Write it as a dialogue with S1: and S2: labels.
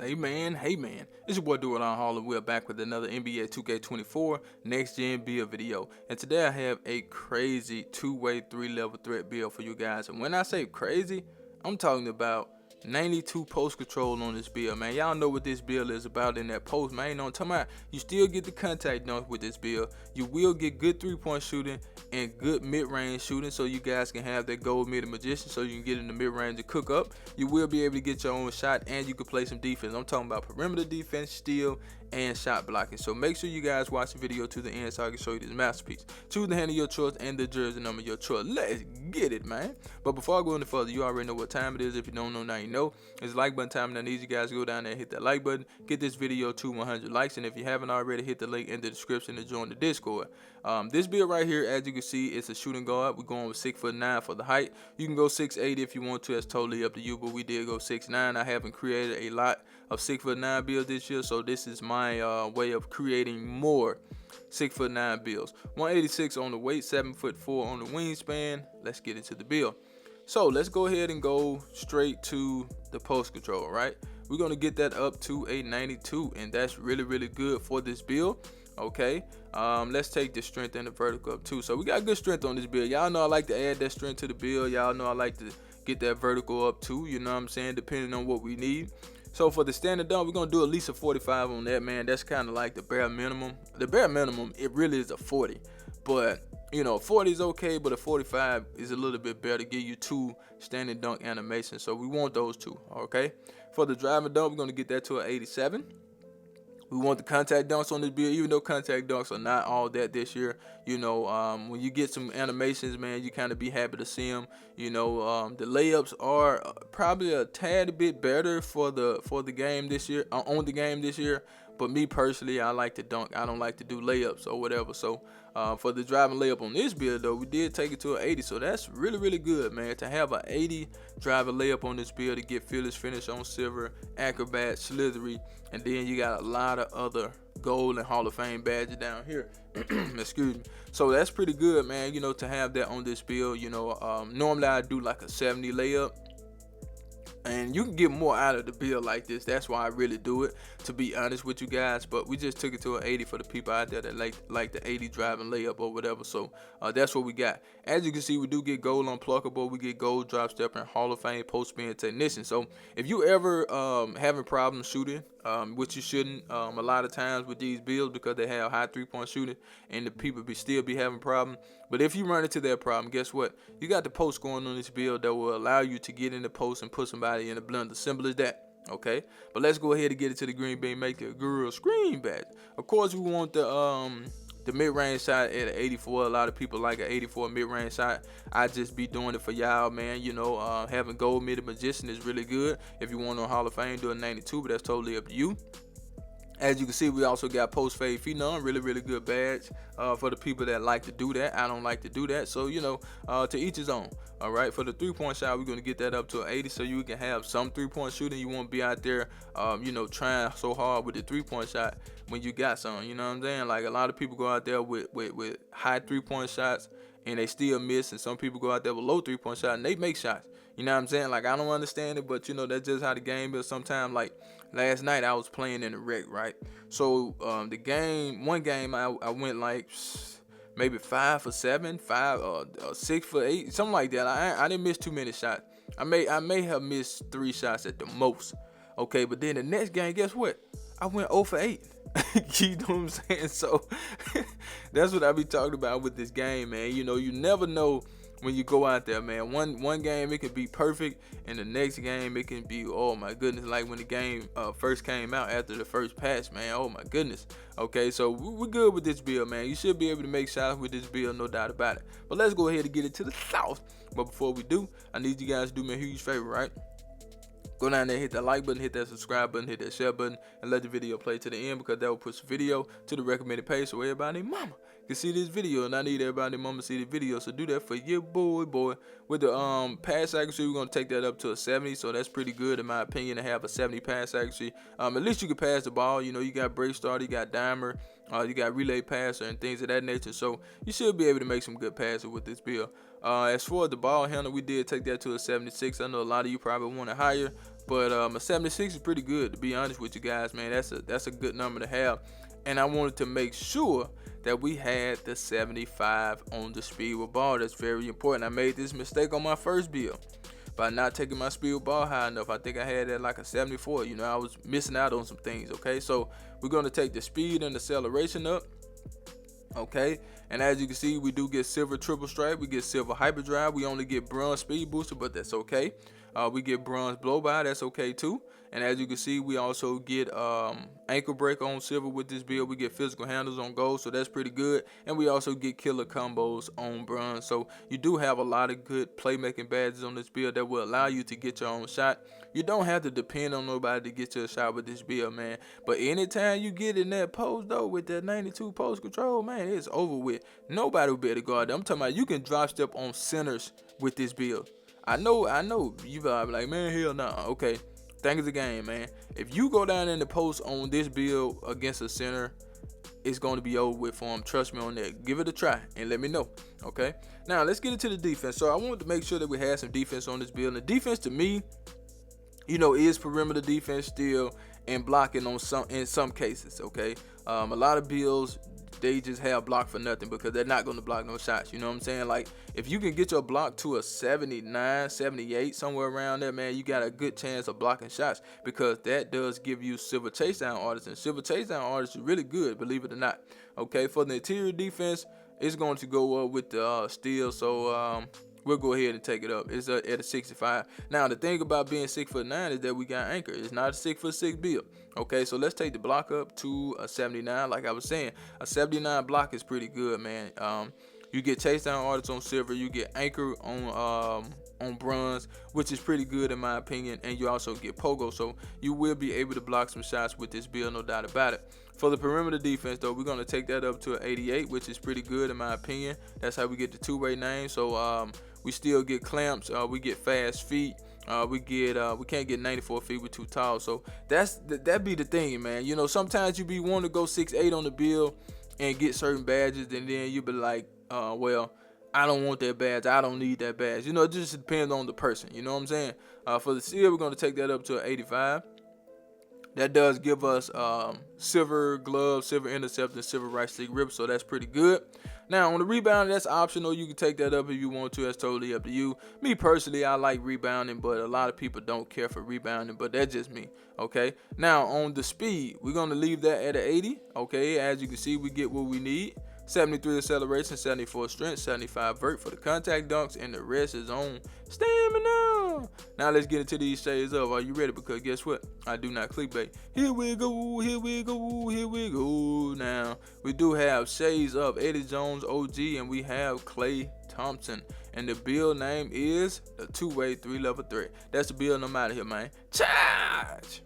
S1: Hey man, it's your boy Doing on Hall, and we're back with another NBA 2K24 Next Gen build video. And today I have a crazy two-way, three-level threat build for you guys. And when I say crazy, I'm talking about 92 post control on this build, man. Y'all know what this build is about in that post, man. You know what I'm talking about? You still get the contact dunk with this build. You will get good three-point shooting and good mid-range shooting, so you guys can have that gold mid magician, so you can get in the mid-range and cook up. You will be able to get your own shot, and you can play some defense. I'm talking about perimeter defense, steal, and shot blocking. So make sure you guys watch the video to the end so I can show you this masterpiece. Choose the hand of your choice and the jersey number of your choice. Let's get it, man. But before I go any further, you already know what time it is. If you don't know, now you know. It's like button time, and I need you guys to go down there and hit that like button. Get this video to 100 likes, and if you haven't already, hit the link in the description to join the Discord. This build right here, as you can see, it's a shooting guard. We're going with 6'9" for the height. You can go 6'8" if you want to. That's totally up to you, but we did go 6'9". I haven't created a lot of 6'9" builds this year, so this is my way of creating more 6'9" builds. 186 on the weight, 7'4" on the wingspan. Let's get into the build. So let's go ahead and go straight to the post control, right? We're going to get that up to a 92, and that's really good for this build. Okay, let's take the strength and the vertical up too. So we got good strength on this build. Y'all know I like to add that strength to the build. Y'all know I like to get that vertical up too, you know what I'm saying, depending on what we need. So for the standard dunk, we're gonna do at least a 45 on that, man. That's kind of like the bare minimum. The bare minimum, it really is a 40, but you know, 40 is okay, but a 45 is a little bit better to give you two standing dunk animations. So we want those two. Okay, for the driving dunk, we're gonna get that to an 87. We want the contact dunks on this build, even though contact dunks are not all that this year. You know, when you get some animations, man, you kind of be happy to see them. You know, the layups are probably a tad bit better for the game this year, on the game this year. But me personally, I like to dunk. I don't like to do layups or whatever. So for the driving layup on this build, though, we did take it to an 80. So that's really good, man. To have an 80 driving layup on this build to get fearless finish on silver, acrobat, slithery, and then you got a lot of other gold and Hall of Fame badges down here. Excuse me. So that's pretty good, man. You know, to have that on this build. You know, normally I do like a 70 layup. And you can get more out of the build like this. That's why I really do it, to be honest with you guys. But we just took it to an 80 for the people out there that like the 80 driving layup or whatever. So that's what we got. As you can see, we do get gold unpluckable. We get gold drop step and Hall of Fame post spin technician. So if you ever having problems shooting, which you shouldn't a lot of times with these builds because they have high three-point shooting and the people still be having problems. But if you run into that problem, guess what? You got the post going on this build that will allow you to get in the post and put somebody in the blender. Simple as that. Okay, but let's go ahead and get it to the green bean, make the girl screen badge. Of course, we want the mid-range shot at an 84. A lot of people like an 84 mid-range shot. I just be doing it for y'all, man. You know, having gold mid magician is really good. If you want on Hall of Fame, do a 92, but that's totally up to you. As you can see, we also got post fade phenom, really good badge for the people that like to do that. I don't like to do that, so you know, to each his own. All right, for the three-point shot, we're gonna get that up to an 80, so you can have some three-point shooting. You won't be out there, you know, trying so hard with the three-point shot when you got some. You know what I'm saying? Like a lot of people go out there with high three-point shots and they still miss, and some people go out there with low three-point shot and they make shots. You know what I'm saying? Like, I don't understand it, but you know, that's just how the game is sometimes. Like last night I was playing in the rec, right? So one game I went like maybe 5 for 7, 6 for 8, something like that. I didn't miss too many shots. I may have missed 3 shots at the most. Okay, but then the next game, guess what? I went 0 for 8. You know what I'm saying? So that's what I be talking about with this game, man. You know, you never know when you go out there, man. One game it can be perfect, and the next game it can be, oh my goodness, like when the game first came out after the first patch, man. Oh my goodness. Okay, so we're good with this build, man. You should be able to make shots with this build, no doubt about it. But let's go ahead and get it to the south. But before we do, I need you guys to do me a huge favor, right? Go down there, hit that like button, hit that subscribe button, hit that share button, and let the video play to the end, because that will push the video to the recommended page so everybody and mama can see this video. And I need everybody and mama to see the video, so do that for your boy. With the pass accuracy, we're going to take that up to a 70, so that's pretty good in my opinion to have a 70 pass accuracy. At least you can pass the ball. You know, you got break starter, you got dimer, you got relay passer and things of that nature, so you should be able to make some good passes with this build. As for the ball handler, we did take that to a 76. I know a lot of you probably want it higher, But a 76 is pretty good, to be honest with you guys, man. That's a good number to have. And I wanted to make sure that we had the 75 on the speed with ball. That's very important. I made this mistake on my first build by not taking my speed with ball high enough. I think I had that like a 74. You know, I was missing out on some things. Okay, so we're going to take the speed and acceleration up. Okay, and as you can see, we do get silver triple stripe, we get silver hyperdrive, we only get bronze speed booster, but that's okay. We get bronze blow by, that's okay too. And as you can see, we also get ankle break on silver with this build. We get physical handles on gold, so that's pretty good. And we also get killer combos on bronze. So you do have a lot of good playmaking badges on this build that will allow you to get your own shot. You don't have to depend on nobody to get you a shot with this build, man. But anytime you get in that post, though, with that 92 post control, man, it's over with. Nobody will be able to guard them. I'm talking about you can drop step on centers with this build. I know you probably be like, man, hell no. Okay. Thing is the game, man. If you go down in the post on this build against a center, it's going to be over with for him. Trust me on that. Give it a try and let me know. Okay. Now let's get into the defense. So I wanted to make sure that we had some defense on this build. And the defense to me, you know, is perimeter defense still and blocking on in some cases. Okay. A lot of builds, they just have block for nothing because they're not going to block no shots. You know what I'm saying? Like, if you can get your block to a 79, 78, somewhere around there, man, you got a good chance of blocking shots because that does give you silver chase down artists. And silver chase down artists is really good, believe it or not. Okay, for the interior defense, it's going to go up with the steal. So, we'll go ahead and take it up. It's at a 65. Now, the thing about being 6'9" is that we got anchor. It's not a 6'6" build. Okay, so let's take the block up to a 79. Like I was saying, a 79 block is pretty good, man. You get chase down artists on silver. You get anchor on bronze, which is pretty good in my opinion. And you also get pogo. So you will be able to block some shots with this build, no doubt about it. For the perimeter defense, though, we're going to take that up to an 88, which is pretty good in my opinion. That's how we get the two-way name. So we still get clamps. We get fast feet. We can't get 94 feet. We're too tall. So that be the thing, man. You know, sometimes you be wanting to go 6'8" on the build and get certain badges, and then you be like, well, I don't want that badge. I don't need that badge. You know, it just depends on the person. You know what I'm saying? For the seal, we're going to take that up to an 85. That does give us silver glove, silver intercept, and silver right stick grip, so that's pretty good. Now, on the rebound, that's optional. You can take that up if you want to. That's totally up to you. Me, personally, I like rebounding, but a lot of people don't care for rebounding, but that's just me, okay? Now, on the speed, we're going to leave that at an 80, okay? As you can see, we get what we need. 73 acceleration, 74 strength, 75 vert for the contact dunks, and the rest is on stamina. Now let's get into these shades up. Are you ready? Because guess what? I do not clickbait. Here we go, here we go, here we go. Now, we do have shades up, Eddie Jones OG, and we have Klay Thompson. And the build name is the two-way 3-level threat. That's the build. I'm out of here, man. Charge!